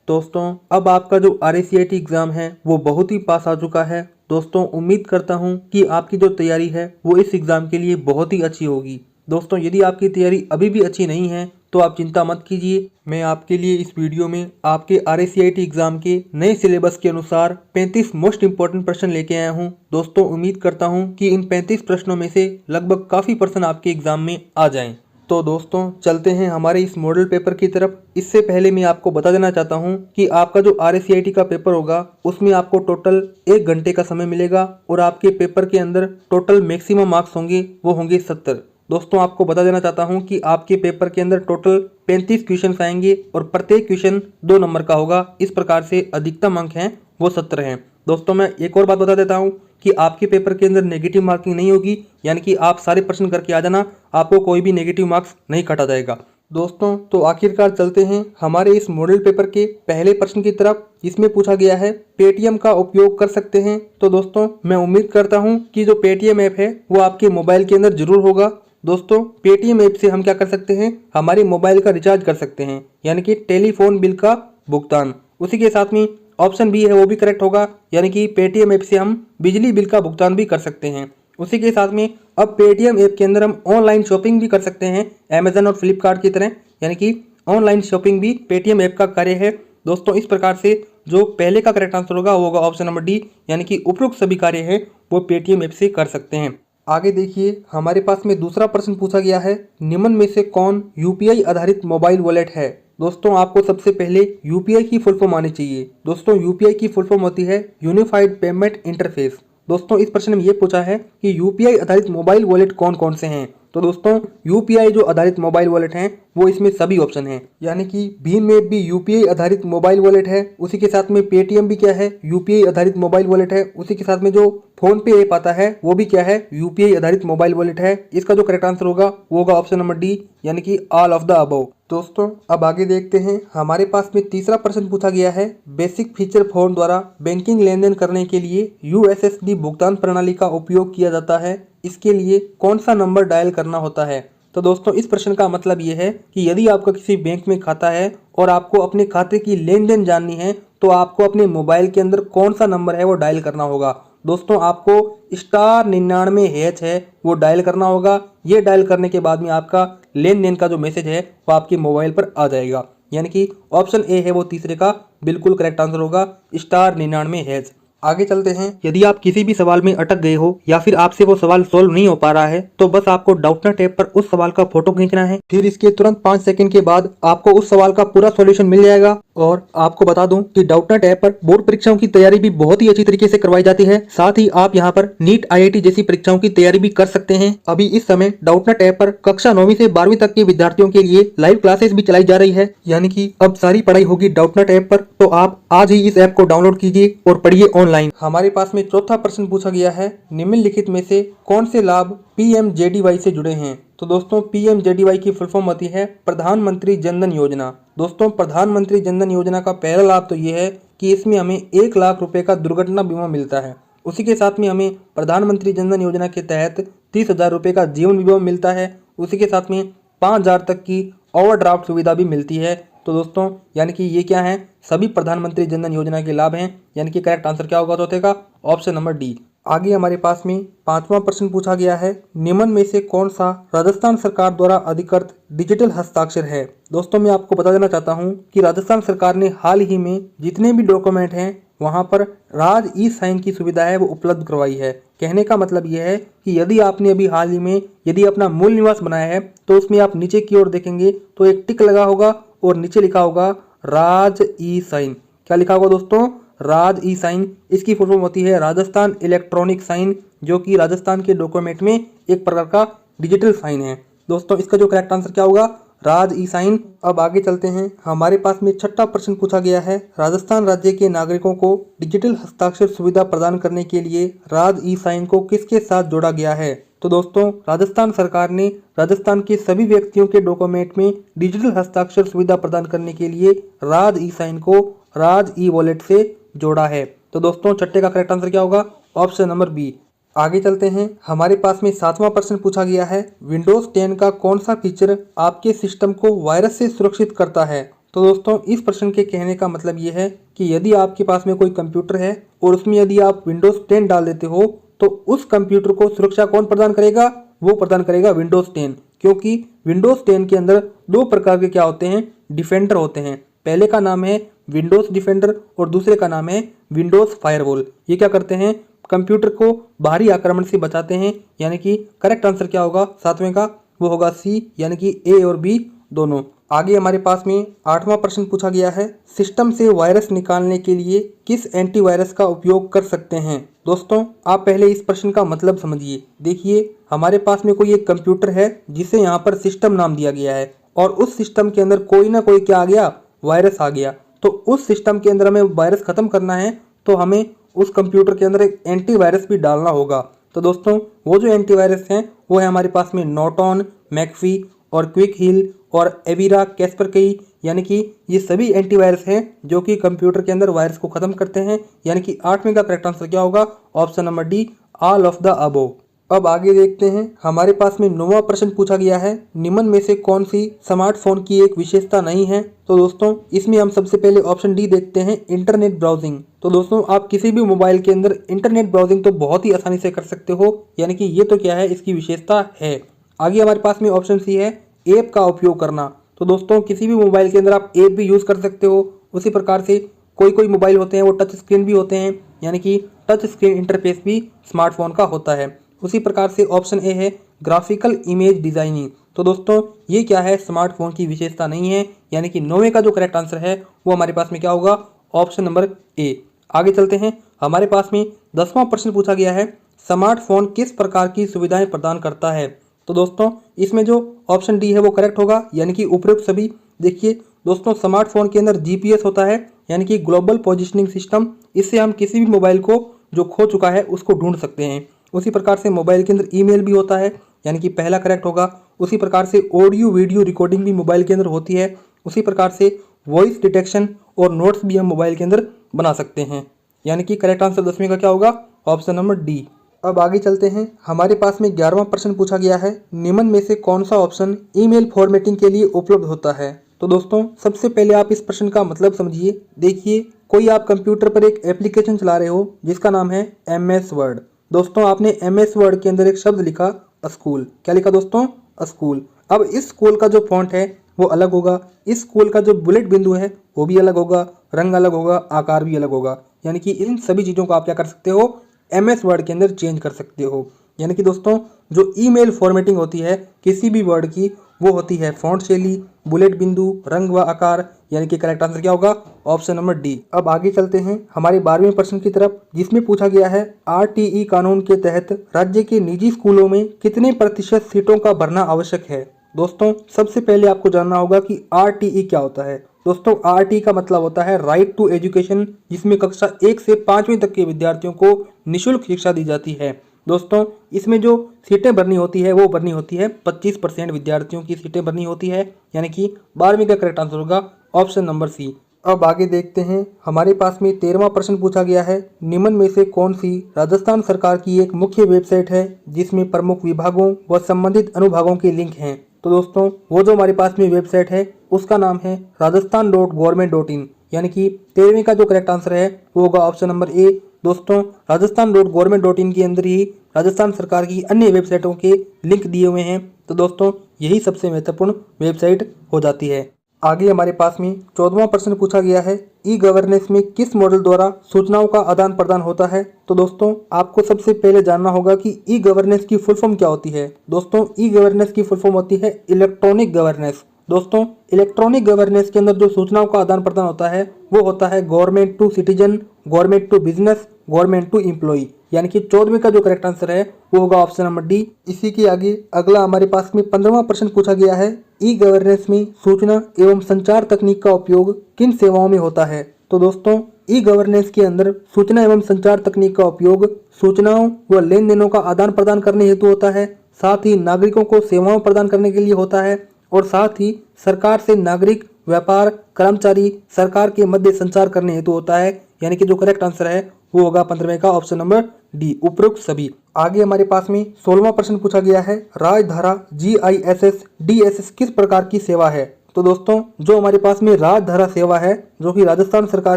दोस्तों अब आपका जो RACIT एग्ज़ाम है वो बहुत ही पास आ चुका है। दोस्तों उम्मीद करता हूँ कि आपकी जो तैयारी है वो इस एग्ज़ाम के लिए बहुत ही अच्छी होगी। दोस्तों यदि आपकी तैयारी अभी भी अच्छी नहीं है तो आप चिंता मत कीजिए, मैं आपके लिए इस वीडियो में आपके RACIT एग्ज़ाम के नए सिलेबस के अनुसार 35 मोस्ट इंपॉर्टेंट प्रश्न लेके आया हूँ। दोस्तों उम्मीद करता हूँ कि इन 35 प्रश्नों में से लगभग काफ़ी प्रश्न आपके एग्ज़ाम में आ जाएँ। तो दोस्तों चलते हैं हमारे इस मॉडल पेपर की तरफ। इससे पहले मैं आपको बता देना चाहता हूं कि आपका जो RACIT का पेपर होगा उसमें आपको टोटल 1 घंटे का समय मिलेगा और आपके पेपर के अंदर टोटल मैक्सिमम मार्क्स होंगे वो होंगे 70। दोस्तों आपको बता देना चाहता हूं कि आपके पेपर के अंदर टोटल 35 क्वेश्चन आएंगे और प्रत्येक क्वेश्चन 2 नंबर का होगा। इस प्रकार से अधिकतम अंक हैं वो 70 हैं। दोस्तों मैं एक और बात बता देता हूं कि आपके पेपर के अंदर नेगेटिव मार्किंग नहीं होगी, यानी कि आप सारे प्रश्न करके आ जाना, आपको कोई भी नेगेटिव मार्क्स नहीं काटा जाएगा। दोस्तों तो आखिरकार चलते हैं हमारे इस मॉडल पेपर के पहले प्रश्न की तरफ। इसमें पूछा गया है पेटीएम का उपयोग कर सकते हैं। तो दोस्तों मैं उम्मीद करता हूं कि जो पेटीएम ऐप है वो आपके मोबाइल के अंदर जरूर होगा। दोस्तों पेटीएम ऐप से हम क्या कर सकते हैं, हमारे मोबाइल का रिचार्ज कर सकते हैं, यानी कि टेलीफोन बिल का भुगतान। उसी के साथ में ऑप्शन बी है वो भी करेक्ट होगा, यानी कि पेटीएम ऐप से हम बिजली बिल का भुगतान भी कर सकते हैं। उसी के साथ में अब पेटीएम ऐप के अंदर हम ऑनलाइन शॉपिंग भी कर सकते हैं अमेजन और फ्लिपकार्ट की तरह, यानी कि ऑनलाइन शॉपिंग भी पेटीएम ऐप का कार्य है। दोस्तों इस प्रकार से जो पहले का करेक्ट आंसर होगा वो होगा ऑप्शन नंबर डी, यानी कि उपरोक्त सभी कार्य है वो पेटीएम ऐप से कर सकते हैं। आगे देखिए हमारे पास में दूसरा प्रश्न पूछा गया है, निम्न में से कौन यूपीआई आधारित मोबाइल वॉलेट है। दोस्तों आपको सबसे पहले यूपीआई की फुल फॉर्म आनी चाहिए। दोस्तों यूपीआई की फुल फॉर्म होती है यूनिफाइड पेमेंट इंटरफेस। दोस्तों इस प्रश्न में ये पूछा है कि यूपीआई आधारित मोबाइल वॉलेट कौन कौन से हैं। तो दोस्तों यूपीआई जो आधारित मोबाइल वॉलेट हैं वो इसमें सभी ऑप्शन हैं, यानी कि भीम ऐप भी यूपीआई आधारित मोबाइल वॉलेट है। उसी के साथ में पेटीएम भी क्या है, यूपीआई आधारित मोबाइल वॉलेट है। उसी के साथ में जो फोन पे ऐप आता है वो भी क्या है, यूपीआई आधारित मोबाइल वॉलेट है। इसका जो करेक्ट आंसर होगा वो होगा ऑप्शन नंबर डी, यानी कि ऑल ऑफ द अबव। दोस्तों अब आगे देखते हैं हमारे पास में तीसरा प्रश्न पूछा गया है, बेसिक फीचर फोन द्वारा बैंकिंग लेन देन करने के लिए यूएसएसडी भुगतान प्रणाली का उपयोग किया जाता है, इसके लिए कौन सा नंबर डायल करना होता है। तो दोस्तों इस प्रश्न का मतलब ये है कि यदि आपका किसी बैंक में खाता है और आपको अपने खाते की लेन देन जाननी है तो आपको अपने मोबाइल के अंदर कौन सा नंबर है वो डायल करना होगा। दोस्तों आपको *99# है वो डायल करना होगा। ये डायल करने के बाद में आपका लेन देन का जो मैसेज है वो आपके मोबाइल पर आ जाएगा, यानी कि ऑप्शन ए है वो तीसरे का बिल्कुल करेक्ट आंसर होगा *99#। आगे चलते हैं, यदि आप किसी भी सवाल में अटक गए हो या फिर आपसे वो सवाल सोल्व नहीं हो पा रहा है तो बस आपको डाउटनट ऐप पर उस सवाल का फोटो खींचना है, फिर इसके तुरंत 5 सेकंड के बाद आपको उस सवाल का पूरा सॉल्यूशन मिल जाएगा। और आपको बता दूं कि डाउटनट ऐप पर बोर्ड परीक्षाओं की तैयारी भी बहुत ही अच्छी तरीके से करवाई जाती है। साथ ही आप यहाँ पर नीट IIT जैसी परीक्षाओं की तैयारी भी कर सकते हैं। अभी इस समय डाउटनट ऐप पर कक्षा 9वीं से 12वीं तक के विद्यार्थियों के लिए लाइव क्लासेस भी चलाई जा रही है, यानी कि अब सारी पढ़ाई होगी डाउटनट ऐप पर। तो आप आज ही इस ऐप को डाउनलोड कीजिए और पढ़िए ऑनलाइन। हमारे पास में चौथा प्रश्न पूछा गया है, निम्नलिखित में से कौन से लाभ PMJDY से जुड़े हैं। तो दोस्तों PMJDY की फुल फॉर्म होती है प्रधानमंत्री जनधन योजना। दोस्तों प्रधानमंत्री जनधन योजना का पहला लाभ तो ये है कि इसमें हमें 1 लाख रुपए का दुर्घटना बीमा मिलता है। उसी के साथ में हमें प्रधानमंत्री जनधन योजना के तहत 30,000 रुपए का जीवन बीमा मिलता है। उसी के साथ में 5,000 तक की ओवरड्राफ्ट सुविधा भी मिलती है। तो दोस्तों यानी कि ये क्या है, सभी प्रधानमंत्री जनधन योजना के लाभ हैं, यानी कि करेक्ट आंसर क्या होगा चौथे का, ऑप्शन नंबर डी। आगे हमारे पास में 5वां प्रश्न पूछा गया है, निम्न में से कौन सा राजस्थान सरकार द्वारा अधिकृत डिजिटल हस्ताक्षर है। दोस्तों मैं आपको बता देना चाहता हूं कि राजस्थान सरकार ने हाल ही में जितने भी डॉक्यूमेंट हैं वहां पर राज ई साइन की सुविधा है वो उपलब्ध करवाई है। कहने का मतलब ये है कि यदि आपने अभी हाल ही में यदि अपना मूल निवास बनाया है तो उसमें आप नीचे की ओर देखेंगे तो एक टिक लगा होगा और नीचे लिखा होगा राज ई साइन। क्या लिखा होगा दोस्तों, राज ई साइन। इसकी फुल फॉर्म होती है राजस्थान इलेक्ट्रॉनिक साइन, जो कि राजस्थान के डॉक्यूमेंट में एक प्रकार का डिजिटल साइन है। दोस्तों इसका जो करेक्ट आंसर क्या होगा, राज ई साइन। अब आगे चलते हैं, हमारे पास में छठा प्रश्न पूछा गया है, राजस्थान राज्य के नागरिकों को डिजिटल हस्ताक्षर सुविधा प्रदान करने के लिए राज ई साइन को किसके साथ जोड़ा गया है। तो दोस्तों राजस्थान सरकार ने राजस्थान के सभी व्यक्तियों के डॉक्यूमेंट में डिजिटल हस्ताक्षर सुविधा प्रदान करने के लिए राज ई साइन को राज ई वॉलेट से जोड़ा है। तो दोस्तों छठे का करेक्ट आंसर क्या होगा, ऑप्शन नंबर बी। आगे चलते हैं, हमारे पास में 7वां प्रश्न पूछा गया है, विंडोज 10 का कौन सा फीचर आपके सिस्टम को वायरस से सुरक्षित करता है। तो दोस्तों इस प्रश्न के कहने का मतलब ये है कि यदि आपके पास में कोई कंप्यूटर है और उसमें यदि आप विंडोज 10 डाल देते हो तो उस कंप्यूटर को सुरक्षा कौन प्रदान करेगा? वो प्रदान करेगा विंडोज 10, क्योंकि विंडोज 10 के अंदर दो प्रकार के क्या होते हैं? डिफेंडर होते हैं। पहले का नाम है विंडोज डिफेंडर और दूसरे का नाम है विंडोज फायरवॉल। ये क्या करते हैं? कंप्यूटर को बाहरी आक्रमण से बचाते हैं। यानी कि करेक्ट आंसर क्या होगा सातवें का? वो होगा सी, यानी कि ए और बी दोनों। आगे हमारे पास में 8वां प्रश्न पूछा गया है, सिस्टम से वायरस निकालने के लिए किस एंटीवायरस का उपयोग कर सकते हैं? दोस्तों आप पहले इस प्रश्न का मतलब समझिए। देखिए हमारे पास में कोई एक कंप्यूटर है जिसे यहाँ पर सिस्टम नाम दिया गया है और उस सिस्टम के अंदर कोई ना कोई क्या आ गया? वायरस आ गया। तो उस सिस्टम के अंदर हमें वायरस खत्म करना है तो हमें उस कंप्यूटर के अंदर एक एंटीवायरस भी डालना होगा। तो दोस्तों वो जो एंटीवायरस हैं वो है हमारे पास में नॉर्टन, मैकफी और क्विक हिल और एविरा कैस्परकेई, यानी कि ये सभी एंटीवायरस हैं जो कि कंप्यूटर के अंदर वायरस को खत्म करते हैं। यानी कि 8वें का करेक्ट आंसर क्या होगा? Option number D, all of the above. अब आगे देखते हैं, हमारे पास में 9वां प्रश्न पूछा गया है, निम्न में से कौन सी स्मार्टफोन की एक विशेषता नहीं है? तो दोस्तों इसमें हम सबसे पहले ऑप्शन डी देखते हैं, इंटरनेट ब्राउजिंग। तो दोस्तों आप किसी भी मोबाइल के अंदर इंटरनेट ब्राउजिंग तो बहुत ही आसानी से कर सकते हो, यानी कि ये तो क्या है? इसकी विशेषता है। आगे हमारे पास में ऑप्शन सी है, ऐप का उपयोग करना। तो दोस्तों किसी भी मोबाइल के अंदर आप ऐप भी यूज़ कर सकते हो। उसी प्रकार से कोई मोबाइल होते हैं वो टच स्क्रीन भी होते हैं, यानी कि टच स्क्रीन इंटरफेस भी स्मार्टफोन का होता है। उसी प्रकार से ऑप्शन ए है, ग्राफिकल इमेज डिजाइनिंग। तो दोस्तों ये क्या है? स्मार्टफोन की विशेषता नहीं है। यानी कि 9वें का जो करेक्ट आंसर है वो हमारे पास में क्या होगा? Option number A. आगे चलते हैं, हमारे पास में 10वां प्रश्न पूछा गया है, स्मार्टफोन किस प्रकार की सुविधाएं प्रदान करता है? तो दोस्तों इसमें जो ऑप्शन डी है वो करेक्ट होगा, यानी कि उपरोक्त सभी। देखिए दोस्तों स्मार्टफोन के अंदर जीपीएस होता है, यानी कि ग्लोबल पोजिशनिंग सिस्टम। इससे हम किसी भी मोबाइल को जो खो चुका है उसको ढूंढ सकते हैं। उसी प्रकार से मोबाइल के अंदर ईमेल भी होता है, यानी कि पहला करेक्ट होगा। उसी प्रकार से ऑडियो वीडियो रिकॉर्डिंग भी मोबाइल के अंदर होती है। उसी प्रकार से वॉइस डिटेक्शन और नोट्स भी हम मोबाइल के अंदर बना सकते हैं। यानी कि करेक्ट आंसर 10वीं का क्या होगा? Option number D. अब आगे चलते हैं, हमारे पास में 11वां प्रश्न पूछा गया है, निम्न में से कौन सा ऑप्शन ईमेल फॉर्मेटिंग के लिए उपलब्ध होता है? तो दोस्तों सबसे पहले आप इस प्रश्न का मतलब समझिए। देखिए कोई आप कंप्यूटर पर एक एप्लीकेशन चला रहे हो जिसका नाम है MS वर्ड। दोस्तों आपने MS वर्ड के अंदर एक शब्द लिखा स्कूल। क्या लिखा दोस्तों? स्कूल। अब इस स्कूल का जो फॉन्ट है वो अलग होगा, इस स्कूल का जो बुलेट बिंदु है वो भी अलग होगा, रंग अलग होगा, आकार भी अलग होगा। यानी कि इन सभी चीज़ों को आप क्या कर सकते हो? MS वर्ड के अंदर चेंज कर सकते हो। यानी कि दोस्तों जो ईमेल फॉर्मेटिंग होती है किसी भी वर्ड की वो होती है फॉन्ट शैली, बुलेट बिंदु, रंग व आकार। यानी कि करेक्ट आंसर क्या होगा? Option number D. अब आगे चलते हैं हमारे 12वें प्रश्न की तरफ, जिसमें पूछा गया है, RTE कानून के तहत राज्य के निजी स्कूलों में कितने प्रतिशत सीटों का भरना आवश्यक है? दोस्तों सबसे पहले आपको जानना होगा कि RTE क्या होता है। दोस्तों RTE का मतलब होता है राइट टू एजुकेशन, जिसमें कक्षा 1 से 5वीं तक के विद्यार्थियों को निःशुल्क शिक्षा दी जाती है। दोस्तों इसमें जो सीटें भरनी होती है वो भरनी होती है 25% विद्यार्थियों की सीटें भरनी होती है। यानी कि 12वीं का करेक्ट आंसर होगा ऑप्शन नंबर सी। अब आगे देखते हैं, हमारे पास में 13वां प्रश्न पूछा गया है, निम्न में से कौन सी राजस्थान सरकार की एक मुख्य वेबसाइट है जिसमें प्रमुख विभागों व संबंधित अनुभागों के लिंक हैं? तो दोस्तों वो जो हमारे पास में वेबसाइट है उसका नाम है rajasthan.government.in। यानी कि 13वीं का जो करेक्ट आंसर है वो होगा ऑप्शन नंबर ए। दोस्तों rajasthan.government.in के अंदर ही राजस्थान सरकार की अन्य वेबसाइटों के लिंक दिए हुए हैं। तो दोस्तों यही सबसे महत्वपूर्ण वेबसाइट हो जाती है। आगे हमारे पास में 14वां प्रश्न पूछा गया है, ई गवर्नेंस में किस मॉडल द्वारा सूचनाओं का आदान प्रदान होता है? तो दोस्तों आपको सबसे पहले जानना होगा कि ई गवर्नेंस की फुल फॉर्म क्या होती है। दोस्तों ई गवर्नेंस की फुल फॉर्म होती है इलेक्ट्रॉनिक गवर्नेंस। दोस्तों इलेक्ट्रॉनिक गवर्नेंस के अंदर जो सूचनाओं का आदान प्रदान होता है वो होता है government to citizen, government to business, government to employ. यानी कि 14वीं का जो करेक्ट आंसर है वो होगा ऑप्शन नंबर डी। इसी के आगे अगला हमारे पास में 15वां प्रश्न पूछा गया है, ई गवर्नेंस में सूचना एवं संचार तकनीक का उपयोग किन सेवाओं में होता है? तो दोस्तों ई गवर्नेंस के अंदर सूचना एवं संचार तकनीक का उपयोग सूचनाओं व लेन देनों का आदान प्रदान करने हेतु होता है, साथ ही नागरिकों को सेवाओं प्रदान करने के लिए होता है और साथ ही सरकार से नागरिक, व्यापार, कर्मचारी, सरकार के मध्य संचार करने हेतु होता है। यानी कि जो करेक्ट आंसर है वो होगा 15वें का ऑप्शन नंबर डी, उपरोक्त सभी। आगे हमारे पास में 16वां प्रश्न पूछा गया है, राजधारा GISS DSS किस प्रकार की सेवा है? तो दोस्तों जो हमारे पास में राजधारा सेवा है, जो कि राजस्थान सरकार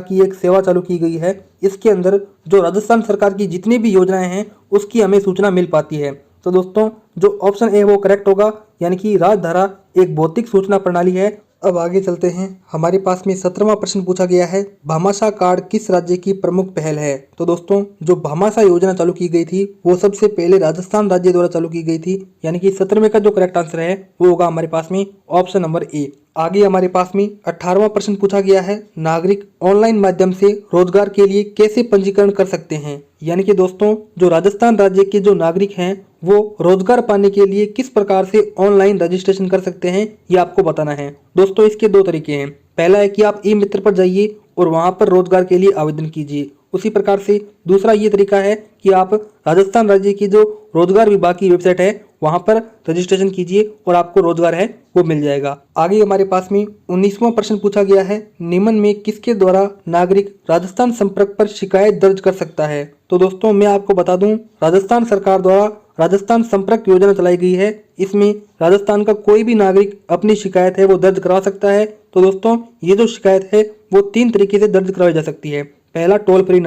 की एक सेवा चालू की गई है, इसके अंदर जो राजस्थान सरकार की जितनी भी योजनाएं हैं उसकी हमें सूचना मिल पाती है। तो दोस्तों जो ऑप्शन ए वो करेक्ट होगा, यानी कि राजधारा एक भौतिक सूचना प्रणाली है। अब आगे चलते हैं। हमारे पास में 17वां प्रश्न पूछा गया है, भामाशाह कार्ड किस राज्य की प्रमुख पहल है। तो दोस्तों जो भामाशाह योजना चालू की गई थी वो सबसे पहले राजस्थान राज्य द्वारा चालू की गई थी, यानी कि 17वें का जो करेक्ट आंसर है वो होगा हमारे पास में ऑप्शन नंबर ए। आगे हमारे पास में 18वां प्रश्न पूछा गया है, नागरिक ऑनलाइन माध्यम से रोजगार के लिए कैसे पंजीकरण कर सकते हैं। यानी कि दोस्तों जो राजस्थान राज्य के जो नागरिक हैं वो रोजगार पाने के लिए किस प्रकार से ऑनलाइन रजिस्ट्रेशन कर सकते हैं, ये आपको बताना है। दोस्तों इसके दो तरीके हैं। पहला है कि आप ई मित्र पर जाइए और वहां पर रोजगार के लिए आवेदन कीजिए। उसी प्रकार से दूसरा ये तरीका है कि आप राजस्थान राज्य की जो रोजगार विभाग की वेबसाइट है वहां पर रजिस्ट्रेशन कीजिए और आपको रोजगार है वो मिल जाएगा। आगे हमारे पास में 19वां प्रश्न पूछा गया है, निम्न में किसके द्वारा नागरिक राजस्थान संपर्क पर शिकायत दर्ज कर सकता है। तो दोस्तों मैं आपको बता दूं, राजस्थान सरकार द्वारा राजस्थान संपर्क योजना चलाई गई है। इसमें राजस्थान का कोई भी नागरिक अपनी शिकायत है वो दर्ज करा सकता है। तो दोस्तों ये जो शिकायत है वो 3 तरीके से दर्ज कराई जा सकती है। पहला टोल फ्री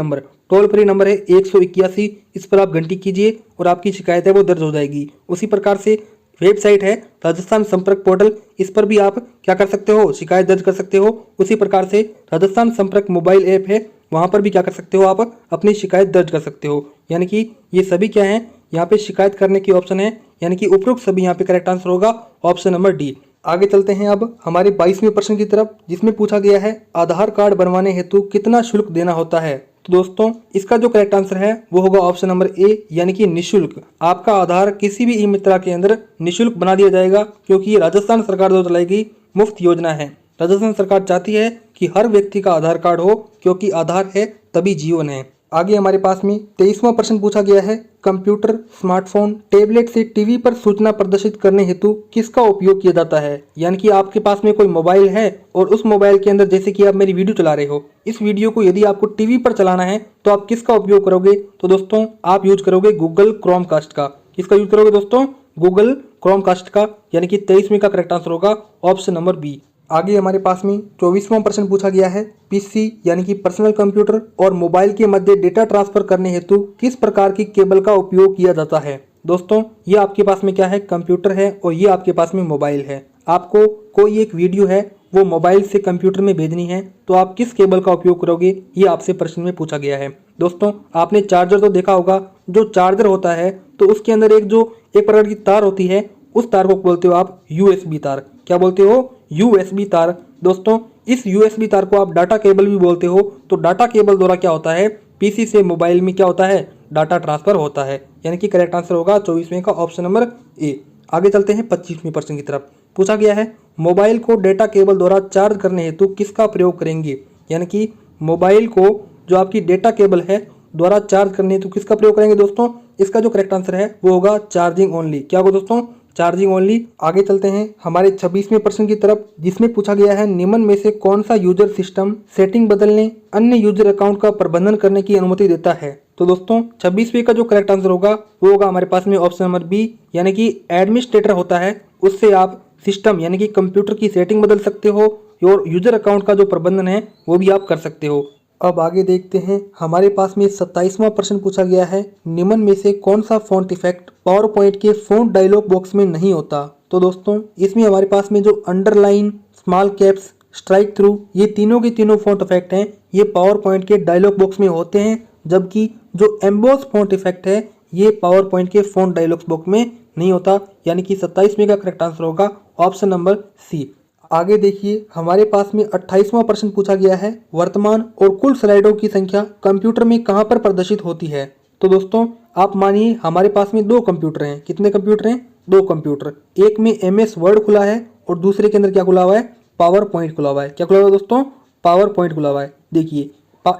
नंबर है 181, इस पर आप घंटी कीजिए और आपकी शिकायत है वो दर्ज हो जाएगी। उसी प्रकार से वेबसाइट है राजस्थान संपर्क पोर्टल, इस पर भी आप क्या कर सकते हो, शिकायत दर्ज कर सकते हो। उसी प्रकार से राजस्थान संपर्क मोबाइल ऐप है, वहां पर भी क्या कर सकते हो, आप अपनी शिकायत दर्ज कर सकते हो। यानी कि ये सभी क्या है, यहाँ पे शिकायत करने की ऑप्शन है, यानी कि उपरोक्त सभी यहाँ पे करेक्ट आंसर होगा ऑप्शन नंबर डी। आगे चलते हैं अब हमारे 22वें प्रश्न की तरफ, जिसमें पूछा गया है आधार कार्ड बनवाने हेतु कितना शुल्क देना होता है। तो दोस्तों इसका जो करेक्ट आंसर है वो होगा ऑप्शन नंबर ए, यानी कि निःशुल्क। आपका आधार किसी भी ई मित्रा के अंदर निःशुल्क बना दिया जाएगा, क्योंकि ये राजस्थान सरकार द्वारा चलाई गई मुफ्त योजना है। राजस्थान सरकार चाहती है कि हर व्यक्ति का आधार कार्ड हो, क्योंकि आधार है तभी जीवन है। आगे हमारे पास में 23वां प्रश्न पूछा गया है, कंप्यूटर, स्मार्टफोन, टैबलेट से टीवी पर सूचना प्रदर्शित करने हेतु किसका उपयोग किया जाता है। यानी कि आपके पास में कोई मोबाइल है और उस मोबाइल के अंदर जैसे कि आप मेरी वीडियो चला रहे हो, इस वीडियो को यदि आपको टीवी पर चलाना है तो आप किसका उपयोग करोगे। तो दोस्तों आप यूज करोगे गूगल क्रोमकास्ट का। किसका यूज करोगे दोस्तों, गूगल क्रोमकास्ट का, यानी कि 23वें का करेक्ट आंसर होगा ऑप्शन नंबर बी। आगे हमारे पास में 24वां प्रश्न पूछा गया है, पीसी यानी कि पर्सनल कंप्यूटर और मोबाइल के मध्य डेटा ट्रांसफर करने हेतु किस प्रकार की केबल का उपयोग किया जाता है। दोस्तों ये आपके पास में क्या है, कंप्यूटर है और ये आपके पास में मोबाइल है। आपको कोई एक वीडियो है वो मोबाइल से कंप्यूटर में भेजनी है, तो आप किस केबल का उपयोग करोगे, ये आपसे प्रश्न में पूछा गया है। दोस्तों आपने चार्जर तो देखा होगा, जो चार्जर होता है तो उसके अंदर एक प्रकार की तार होती है, उस तार को बोलते हो आप यूएसबी तार। क्या बोलते हो, यूएसबी तार। दोस्तों इस यूएसबी तार को आप डाटा केबल भी बोलते हो। तो डाटा केबल द्वारा क्या होता है, पीसी से मोबाइल में क्या होता है, डाटा ट्रांसफर होता है। यानी कि करेक्ट आंसर होगा 24वें का ऑप्शन नंबर ए। आगे चलते हैं 25वें प्रश्न की तरफ। पूछा गया है, मोबाइल को डेटा केबल द्वारा चार्ज करने हेतु किसका प्रयोग करेंगे। यानी कि मोबाइल को जो आपकी डेटा केबल है द्वारा चार्ज करने हेतु किसका प्रयोग करेंगे। दोस्तों इसका जो करेक्ट आंसर है वो होगा चार्जिंग ओनली। क्या होगा दोस्तों, चार्जिंग ओनली। आगे चलते हैं हमारे 26वें प्रश्न की तरफ, जिसमें पूछा गया है, निम्न में से कौन सा यूजर सिस्टम सेटिंग बदलने, अन्य यूजर अकाउंट का प्रबंधन करने की अनुमति देता है। तो दोस्तों 26वें का जो करेक्ट आंसर होगा वो होगा हमारे पास में ऑप्शन नंबर बी, यानी कि एडमिनिस्ट्रेटर होता है, उससे आप सिस्टम यानी कि कंप्यूटर की सेटिंग बदल सकते हो और यूजर अकाउंट का जो प्रबंधन है वो भी आप कर सकते हो। अब आगे देखते हैं हमारे पास में 27वां प्रश्न पूछा गया है, निम्न में से कौन सा फॉन्ट इफेक्ट पावर पॉइंट के फॉन्ट डायलॉग बॉक्स में नहीं होता। तो दोस्तों इसमें हमारे पास में जो underline, small caps, strike through, ये तीनों के तीनों फॉन्ट इफेक्ट हैं, ये पावर पॉइंट के डायलॉग बॉक्स में होते हैं, जबकि जो एम्बोस फॉन्ट इफेक्ट है ये पावर पॉइंट के फॉन्ट डायलॉग बॉक्स में नहीं होता। यानी कि 27वें का करेक्ट आंसर होगा ऑप्शन नंबर सी। आगे देखिए हमारे पास में 28वां प्रश्न पूछा गया है, वर्तमान और कुल स्लाइडों की संख्या कंप्यूटर में कहां पर प्रदर्शित होती है। तो दोस्तों आप मानिए हमारे पास में 2 कंप्यूटर हैं। कितने कंप्यूटर हैं, 2 कंप्यूटर। एक में MS वर्ड खुला है और दूसरे के अंदर क्या खुला हुआ है, पावर पॉइंट खुला हुआ है। क्या खुला हुआ है दोस्तों, पावर पॉइंट खुला हुआ है। देखिए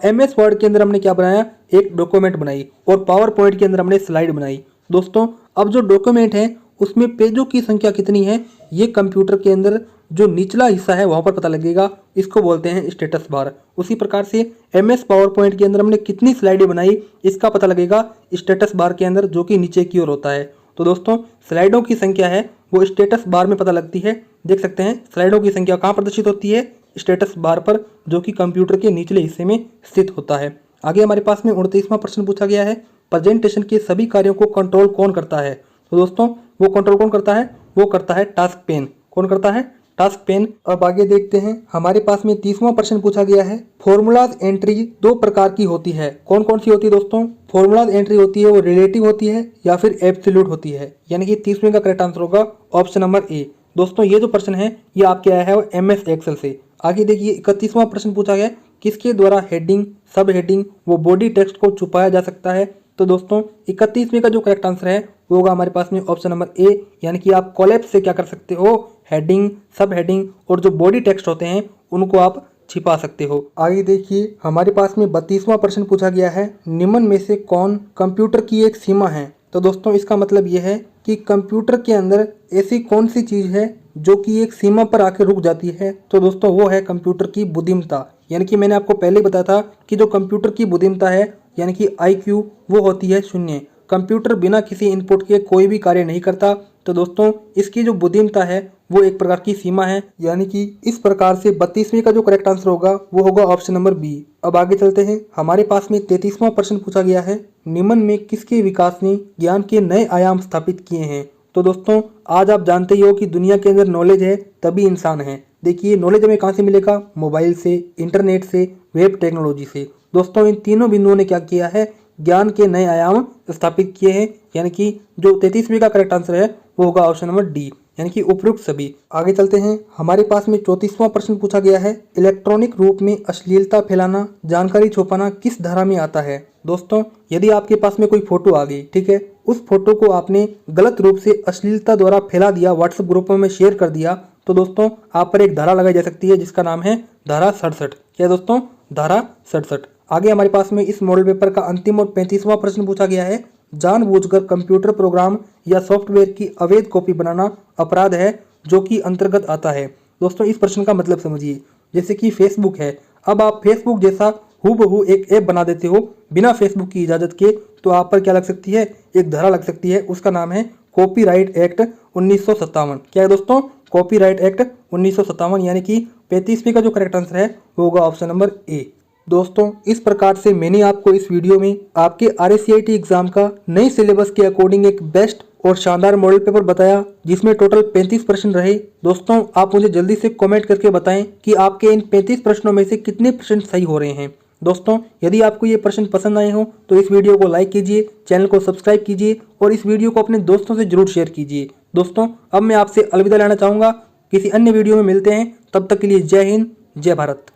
MS वर्ड के अंदर हमने क्या बनाया, एक डॉक्यूमेंट बनाई और पावर पॉइंट के अंदर हमने स्लाइड बनाई। दोस्तों अब जो डॉक्यूमेंट है उसमें पेजों की संख्या कितनी है, ये कंप्यूटर के अंदर जो निचला हिस्सा है वहां पर पता लगेगा, इसको बोलते हैं स्टेटस बार। उसी प्रकार से MS पावर पॉइंट के अंदर हमने कितनी स्लाइडें बनाई, इसका पता लगेगा स्टेटस बार के अंदर, जो कि नीचे की ओर होता है। तो दोस्तों स्लाइडों की संख्या है वो स्टेटस बार में पता लगती है। देख सकते हैं स्लाइडों की संख्या कहाँ प्रदर्शित होती है, स्टेटस बार पर, जो कि कंप्यूटर के निचले हिस्से में स्थित होता है। आगे हमारे पास में 29वां प्रश्न पूछा गया है, प्रेजेंटेशन के सभी कार्यों को कंट्रोल कौन करता है। तो दोस्तों वो कंट्रोल कौन करता है, वो करता है टास्क पेन। कौन करता है, टास्क पेन। अब आगे देखते हैं, हमारे पास में 30वां प्रश्न पूछा गया है, फॉर्मूलाज एंट्री दो प्रकार की होती है। कौन कौन सी होती है दोस्तों, फॉर्मूलाज एंट्री होती है वो रिलेटिव होती है या फिर एब्सोल्यूट होती है। यानी कि 30वें का करेक्ट आंसर होगा ऑप्शन नंबर ए। दोस्तों ये जो प्रश्न है ये आपके आया है वो MS एक्सेल से। आगे देखिए 31वां प्रश्न पूछा गया, किसके द्वारा हेडिंग, सब हेडिंग व बॉडी टेक्स्ट को छुपाया जा सकता है। तो दोस्तों 31वें का जो करेक्ट आंसर है वो होगा हमारे पास में ऑप्शन नंबर ए। यानी कि आप कोलैप्स से क्या कर सकते हो, हेडिंग, सब हेडिंग और जो बॉडी टेक्स्ट होते हैं उनको आप छिपा सकते हो। आगे देखिए हमारे पास में 32वां प्रश्न पूछा गया है, निम्न में से कौन कंप्यूटर की एक सीमा है। तो दोस्तों इसका मतलब यह है कि कंप्यूटर के अंदर ऐसी कौन सी चीज़ है जो कि एक सीमा पर आकर रुक जाती है। तो दोस्तों वो है कंप्यूटर की बुद्धिमत्ता। यानी कि मैंने आपको पहले बताया था कि जो कंप्यूटर की बुद्धिमत्ता है यानी कि IQ वो होती है 0। कंप्यूटर बिना किसी इनपुट के कोई भी कार्य नहीं करता। तो दोस्तों इसकी जो बुद्धिमत्ता है वो एक प्रकार की सीमा है। यानी कि इस प्रकार से 32वें का जो करेक्ट आंसर होगा वो होगा ऑप्शन नंबर बी। अब आगे चलते हैं, हमारे पास में 33वां प्रश्न पूछा गया है, निम्न में किसके विकास ने ज्ञान के नए आयाम स्थापित किए हैं। तो दोस्तों आज आप जानते ही हो कि दुनिया के अंदर नॉलेज है तभी इंसान है। देखिए नॉलेज हमें कहाँ से मिलेगा, मोबाइल से, इंटरनेट से, वेब टेक्नोलॉजी से। दोस्तों इन तीनों बिंदुओं ने क्या किया है, ज्ञान के नए आयाम स्थापित किए हैं। यानी कि जो 33वें का करेक्ट आंसर है वो होगा ऑप्शन नंबर डी, यानी कि उपयुक्त सभी। आगे चलते हैं, हमारे पास में 34वां प्रश्न पूछा गया है, इलेक्ट्रॉनिक रूप में अश्लीलता फैलाना, जानकारी छुपाना किस धारा में आता है। दोस्तों यदि आपके पास में कोई फोटो आ गई, ठीक है, उस फोटो को आपने गलत रूप से अश्लीलता द्वारा फैला दिया, व्हाट्सएप ग्रुपों में शेयर कर दिया, तो दोस्तों आप पर एक धारा लगाई जा सकती है जिसका नाम है धारा 67। क्या दोस्तों, धारा 67। आगे हमारे पास में इस मॉडल पेपर का अंतिम और 35वां प्रश्न पूछा गया है, जानबूझकर कंप्यूटर प्रोग्राम या सॉफ्टवेयर की अवैध कॉपी बनाना अपराध है जो कि अंतर्गत आता है। दोस्तों इस प्रश्न का मतलब समझिए, जैसे कि फेसबुक है, अब आप फेसबुक जैसा हूबहू एक ऐप बना देते हो बिना फेसबुक की इजाज़त के, तो आप पर क्या लग सकती है, एक धारा लग सकती है, उसका नाम है कॉपीराइट एक्ट 1957। क्या है दोस्तों, कॉपीराइट एक्ट 1957। यानी कि 35वें का जो करेक्ट आंसर है वो होगा ऑप्शन नंबर ए। दोस्तों इस प्रकार से मैंने आपको इस वीडियो में आपके RSCIT एग्जाम का नए सिलेबस के अकॉर्डिंग एक बेस्ट और शानदार मॉडल पेपर बताया जिसमें टोटल 35 प्रश्न रहे। दोस्तों आप मुझे जल्दी से कमेंट करके बताएं कि आपके इन 35 प्रश्नों में से कितने प्रश्न सही हो रहे हैं। दोस्तों यदि आपको ये प्रश्न पसंद आए हो तो इस वीडियो को लाइक कीजिए, चैनल को सब्सक्राइब कीजिए और इस वीडियो को अपने दोस्तों से जरूर शेयर कीजिए। दोस्तों अब मैं आपसे अलविदा लेना चाहूँगा, किसी अन्य वीडियो में मिलते हैं, तब तक के लिए जय हिंद, जय भारत।